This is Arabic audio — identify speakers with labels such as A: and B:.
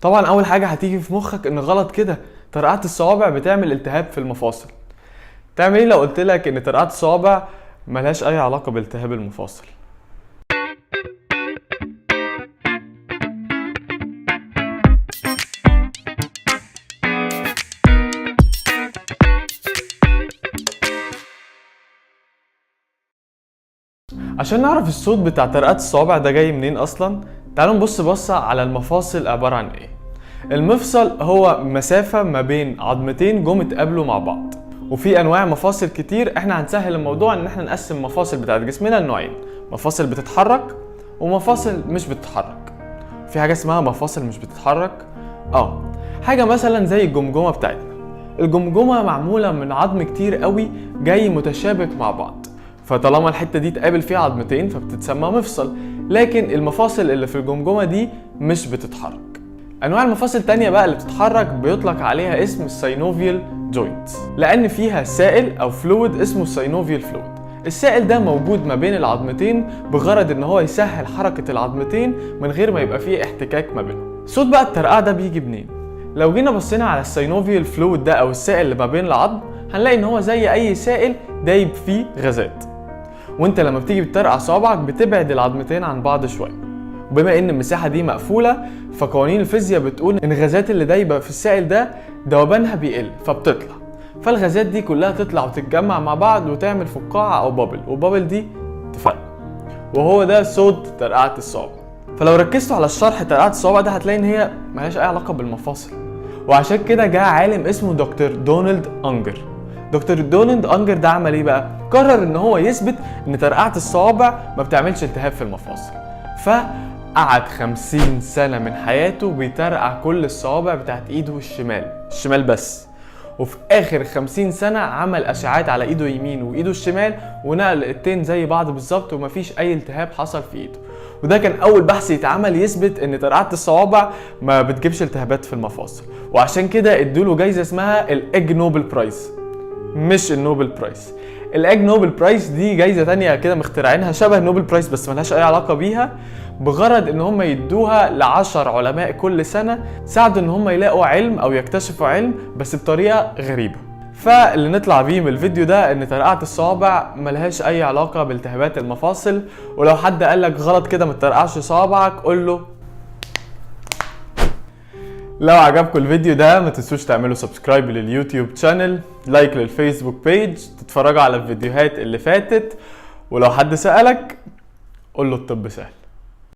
A: طبعا اول حاجه هتيجي في مخك ان غلط كده، طرقعه الصوابع بتعمل التهاب في المفاصل. تعمل ايه لو قلت لك ان طرقعه الصوابع ملهاش اي علاقه بالتهاب المفاصل؟ عشان نعرف الصوت بتاع طرقعه الصوابع ده جاي منين اصلا، تعالوا نبص بصه على المفاصل عباره عن ايه. المفصل هو مسافه ما بين عظمتين جم اتقابلوا مع بعض، وفي انواع مفاصل كتير. احنا هنسهل الموضوع ان احنا نقسم المفاصل بتاعت جسمنا لنوعين: مفاصل بتتحرك ومفاصل مش بتتحرك. في حاجه اسمها مفاصل مش بتتحرك، حاجه مثلا زي الجمجمه بتاعتنا. الجمجمه معموله من عظم كتير قوي جاي متشابك مع بعض، فطالما الحته دي اتقابل فيها عظمتين فبتتسمى مفصل. لكن المفاصل اللي في الجمجمه دي مش بتتحرك. انواع المفاصل تانية بقى اللي بتتحرك بيطلق عليها اسم الساينوفيال جوينت، لان فيها سائل او فلويد اسمه الساينوفيال فلويد. السائل ده موجود ما بين العظمتين بغرض ان هو يسهل حركه العظمتين من غير ما يبقى فيه احتكاك ما بينهم. صوت بقى الطرقعه ده بيجي منين؟ لو جينا بصينا على الساينوفيال فلويد ده او السائل اللي ما بين العظم، هنلاقي ان هو زي اي سائل دايب فيه غازات. وانت لما بتيجي بتطرقع صوابعك بتبعد العظمتين عن بعض شويه، وبما ان المساحه دي مقفوله فقوانين الفيزياء بتقول ان الغازات اللي دايبه في السائل ده ذوبانها بيقل فبتطلع، فالغازات دي كلها تطلع وتتجمع مع بعض وتعمل فقاعه او بابل، والبابل دي تفرق، وهو ده صوت طرقعه الصوابع. فلو ركزتوا على الشرح طرقعه الصوابع ده هتلاقي ان هي ملهاش اي علاقه بالمفاصل، وعشان كده جاء عالم اسمه دكتور دونالد أنجر. دكتور دونالد أنجر ده عمل ايه بقى؟ قرر ان هو يثبت ان طرقعه الصوابع ما بتعملش التهاب في المفاصل، فقعد 50 سنه من حياته بيطرقع كل الصوابع بتاعت ايده الشمال بس. وفي اخر 50 سنه عمل اشعاعات على ايده يمين وايده الشمال ونقل الايدين زي بعض بالظبط ومفيش اي التهاب حصل في ايده. وده كان اول بحث يتعمل يثبت ان طرقعه الصوابع ما بتجيبش التهابات في المفاصل، وعشان كده ادوله جايزه اسمها الايج نوبل برايز، مش النوبل برايز. الايج نوبل برايز دي جايزه تانية كده مخترعينها شبه النوبل برايز بس ملهاش اي علاقه بيها، بغرض ان هم يدوها ل10 علماء كل سنه ساعدوا ان هم يلاقوا علم او يكتشفوا علم بس بطريقه غريبه. فاللي نطلع بيه من الفيديو ده ان طرقعه الصوابع ملهاش اي علاقه بالتهابات المفاصل. ولو حد قالك غلط كده ما تطرقعش صوابعك قول له. لو عجبكم الفيديو ده ما تنسوش تعملوا سبسكرايب لليوتيوب شانل، لايك للفيسبوك بيج، تتفرجوا على الفيديوهات اللي فاتت، ولو حد سألك قول له الطب سهل.